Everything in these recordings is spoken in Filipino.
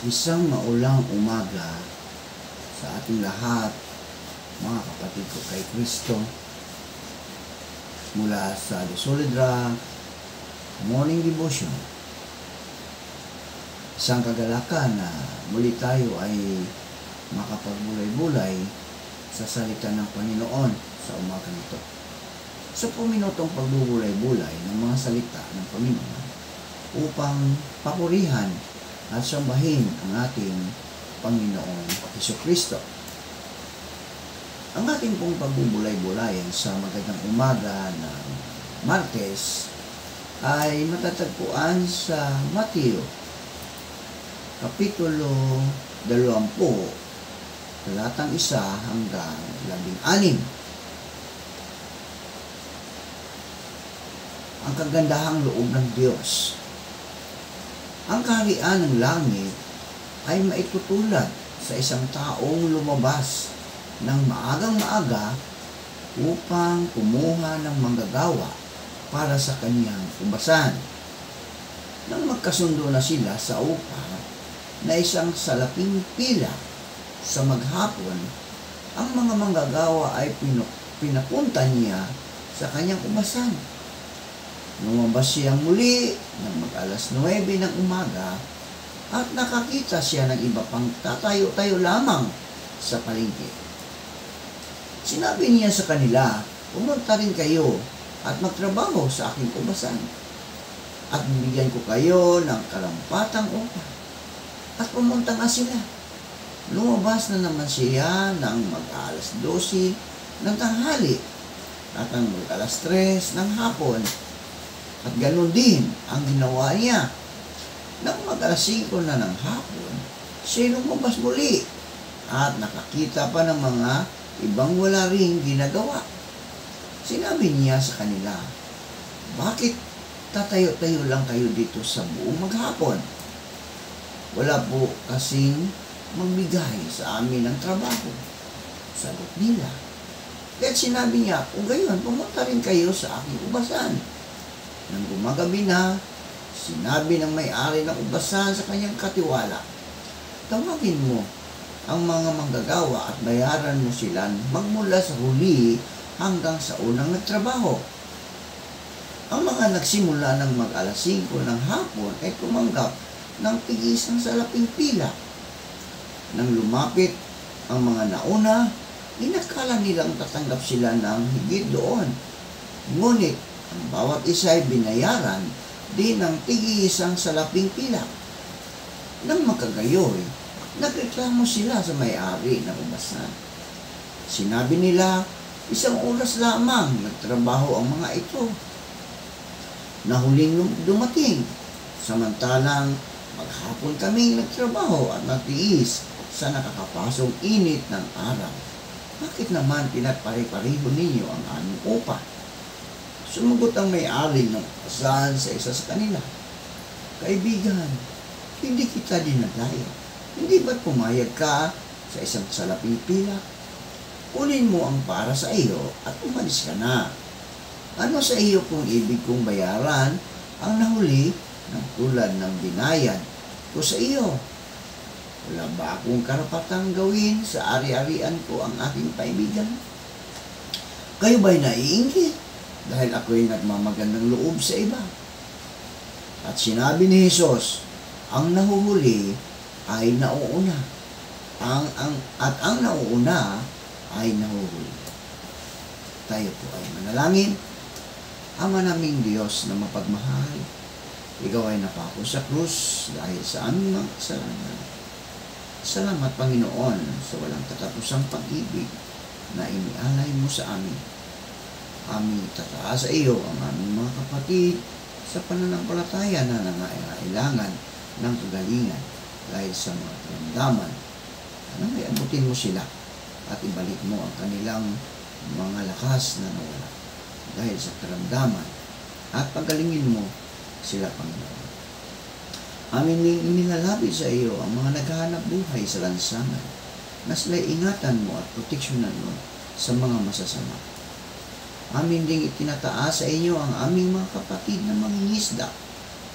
Isang maulang umaga sa ating lahat, mga kapatid ko kay Kristo, mula sa The Solid Rock Morning Devotion. Isang kagalakan na muli tayo ay makapagbulay-bulay sa salita ng Panginoon sa umaga nito. Sa puminutong pagbubulay-bulay ng mga salita ng Panginoon upang papurihan at sambahin ang ating Panginoong Jesucristo. Ang ating pong pagbubulay-bulayan sa magandang umaga ng Martes ay matatagpuan sa Mateo Kapitulo 20, talatang 1 hanggang 16. Ang kagandahang loob ng Diyos. Ang kaharian ng langit ay maitutulad sa isang taong lumabas ng maagang-maaga upang kumuha ng manggagawa para sa kaniyang ubasan. Nang magkasundo na sila sa upa na isang salaping pila sa maghapon, ang mga manggagawa ay pinapunta niya sa kanyang ubasan. Lumabas siya muli ng mag-alas 9 ng umaga at nakakita siya ng iba pang tatayo-tayo lamang sa palengke. Sinabi niya sa kanila, "Pumunta rin kayo at magtrabaho sa aking ubasan at bibigyan ko kayo ng karampatang upa." At pumunta nga sila. Lumabas na naman siya ng mag-alas 12 ng tanghali at ang mag-alas 3 ng hapon. At ganoon din ang ginawa niya. Nang mag-alas 5 na ng hapon, siya lumabas muli at nakakita pa ng mga ibang wala ring ginagawa. Sinabi niya sa kanila, "Bakit tatayo-tayo lang kayo dito sa buong maghapon? Wala po kasing magbigay sa amin ng trabaho." Sagot nila. Kaya't sinabi niya, "Kung gayon, pumunta rin kayo sa aking ubasan." Nang gumagabi na, sinabi ng may-ari ng ubasan sa kanyang katiwala, "Tawagin mo ang mga manggagawa at bayaran mo sila magmula sa huli hanggang sa unang nagtrabaho." Ang mga nagsimula ng mag-alas 5 ng hapon ay tumanggap ng tig-isang salaping pila. Nang lumapit ang mga nauna, inakala nilang tatanggap sila ng higit doon. Ngunit ang bawat isa ay binayaran din ng tig-isang salaping pila. Nang magkagayoy, nagreklamo sila sa may-ari ng ubasan. Sinabi nila, "Isang oras lamang nagtrabaho ang mga ito na huling dumating, samantalang maghapon kami nagtrabaho at nagtiis sa nakakapasong init ng araw. Bakit naman pinagpare-pareho ninyo ang aming upa?" Sumagot ang may-ari ng ubasan sa isa sa kanila, "Kaibigan, hindi kita dinadaya. Hindi ba't pumayag ka sa isang salaping pila? Kunin mo ang para sa iyo at umalis ka na. Ano sa iyo kung ibig kong bayaran ang nahuli ng tulad ng binayad ko sa iyo? Wala ba akong karapatang gawin sa ari-arian ko ang aking kaibigan? Kayo ba'y naiinggit dahil ako'y nagmamagandang loob sa iba?" At sinabi ni Jesus, "Ang nahuhuli ay nauuna, at ang nauuna ay nahuhuli." Tayo po ay manalangin. Ama naming Diyos na mapagmahal, Ikaw ay napako sa krus dahil sa aming mga kasalanan. Salamat, Panginoon, sa walang katapusang pag-ibig na inialay mo sa amin. Aming tataas sa iyo ang aming mga kapatid sa pananampalataya na nangailangan ng kagalingan dahil sa mga karamdaman. Nang may abutin mo sila at ibalik mo ang kanilang mga lakas na nawala dahil sa karamdaman at pagalingin mo sila, Panginoon. Amin nilalapit sa iyo ang mga naghahanap buhay sa lansangan na sila'y ingatan mo at proteksyonan mo sa mga masasama. Amin ding itinataas sa inyo ang aming mga kapatid na mangingisda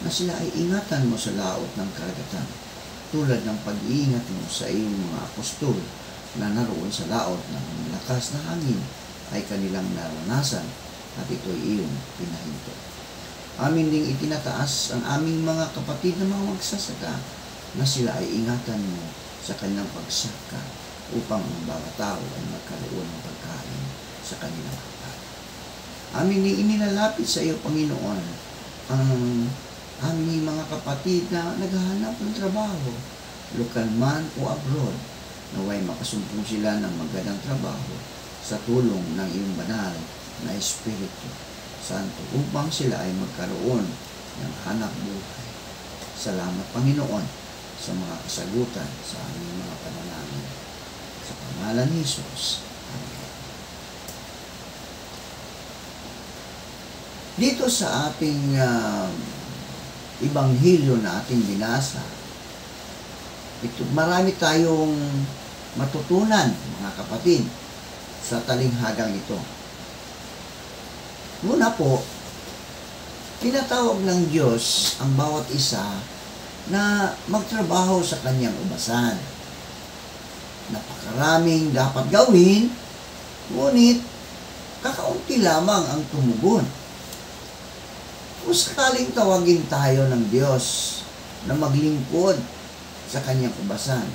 na sila ay ingatan mo sa laot ng karagatan. tulad ng pag-iingat mo sa iyong mga apostol na naroon sa laot ng lakas na hangin ay kanilang naranasan at ito'y iyong pinahinto. Amin ding itinataas ang aming mga kapatid na mga magsasaka na sila ay ingatan mo sa kanilang pagsaka upang ang bawat tao ay magkaroon ng pagkain sa kanilang hapag. Amin ding inilalapit sa iyo, Panginoon, ang aming mga kapatid na naghahanap ng trabaho, lokal man o abroad, naway makasumpong sila ng magandang trabaho sa tulong ng iyong banal na Espiritu Santo upang sila ay magkaroon ng hanap buhay. Salamat, Panginoon, sa mga kasagutan sa aming mga panalangin. Sa pangalan ni Jesus. Amen. Dito sa ating Ibanghilyo na ating binasa, marami tayong matutunan, mga kapatid, sa talinghagang ito. Muna po, tinatawag ng Diyos ang bawat isa na magtrabaho sa kanyang ubasan. Napakaraming dapat gawin, ngunit kakaunti lamang ang tumugon. Kung sakaling tawagin tayo ng Diyos na maglingkod sa kanyang ubasan,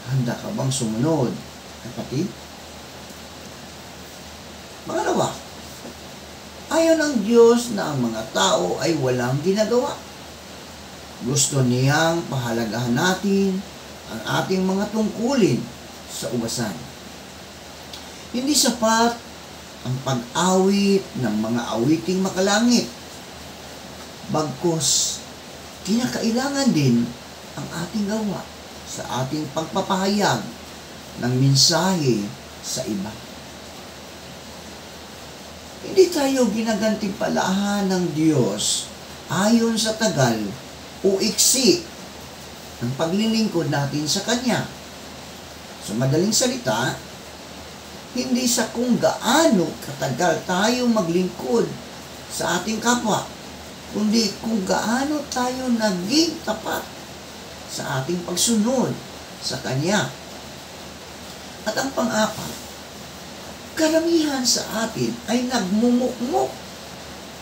handa ka bang sumunod, kapatid? Pangalawa, ayaw ng Diyos na ang mga tao ay walang ginagawa. Gusto niyang pahalagahan natin ang ating mga tungkulin sa ubasan. Hindi sapat ang pag-awit ng mga awiting makalangit. Bagkus, kinakailangan din ang ating gawa sa ating pagpapahayag ng mensahe sa iba. Hindi tayo ginagantimpalahan ng Diyos ayon sa tagal o iksi ng paglilingkod natin sa Kanya. Sa madaling salita, hindi sa kung gaano katagal tayo maglingkod sa ating kapwa, kundi kung gaano tayo naging tapat sa ating pagsunod sa Kanya. At ang pang-apat, karamihan sa atin ay nagmumukmok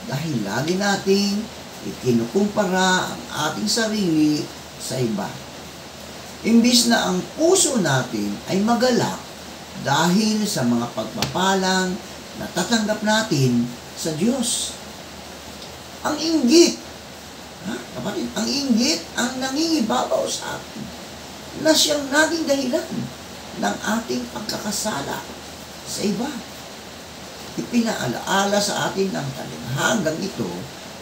dahil lagi nating ikinukumpara ang ating sarili sa iba. Imbis na ang puso natin ay magalak dahil sa mga pagpapalang na tatanggap natin sa Diyos. Ang inggit, kapatid, ang inggit ang nangingibabaw sa atin na siyang naging dahilan ng ating pagkakasala sa iba. Ipinaalaala sa atin ng talinghagang ito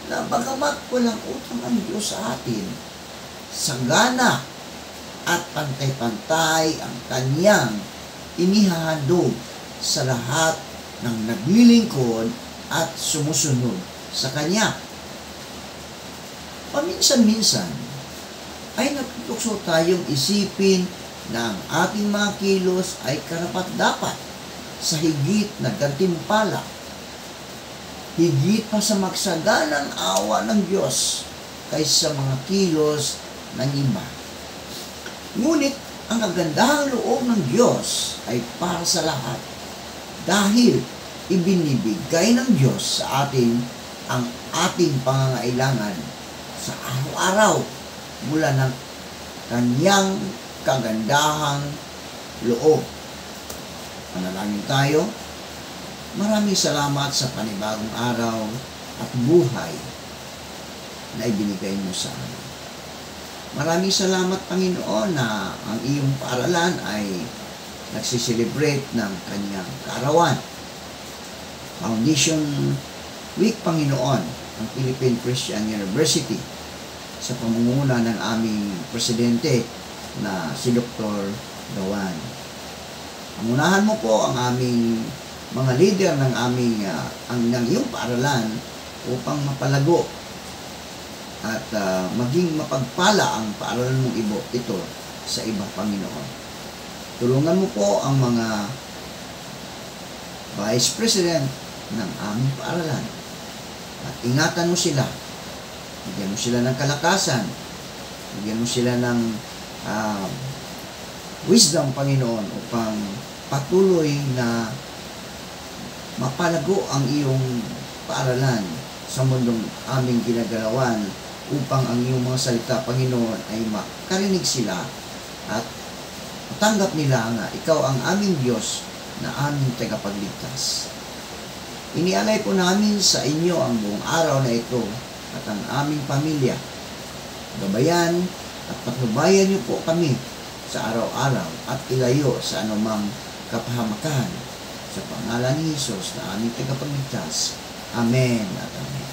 na bagamat walang utang ang Diyos sa atin, sagana at pantay-pantay ang Kanyang inihahandog sa lahat ng naglilingkod at sumusunod sa Kanya. Paminsan-minsan ay natutukso tayong isipin na ang ating mga kilos ay karapat-dapat sa higit na gantimpala, higit pa sa magsaganang awa ng Diyos kaysa mga kilos ng iba. Ngunit ang kagandahang loob ng Diyos ay para sa lahat dahil ibinibigay ng Diyos sa atin ang ating pangangailangan sa araw-araw mula ng Kanyang kagandahang loob. Manalangin tayo. Maraming salamat sa panibagong araw at buhay na ibinigay mo sa amin. Maraming salamat, Panginoon, na ang iyong paaralan ay nagsiselebrate ng kanyang kaarawan. Foundation Week, Panginoon, ang Philippine Christian University sa pamumuno ng aming presidente na si Dr. Dawan. Pangunahan mo po ang aming mga leader ng aming ng iyong paaralan upang mapalago at maging mapagpala ang paaralan mong ito sa iba, Panginoon. Tulungan mo po ang mga Vice President ng aming paaralan at ingatan mo sila. Bigyan mo sila ng kalakasan Bigyan mo sila ng wisdom, Panginoon, upang patuloy na mapalago ang iyong paaralan sa mundong aming ginagalawan, upang ang iyong mga salita, Panginoon, ay makarinig sila at matanggap nila na ikaw ang aming Diyos na aming tagapagligtas. Inialay po namin sa inyo ang buong araw na ito at ang aming pamilya. Gabayan at patnubayan niyo po kami sa araw-araw at ilayo sa anumang kapahamakan. Sa pangalan ni Jesus na aming tagapagligtas. Amen at amen.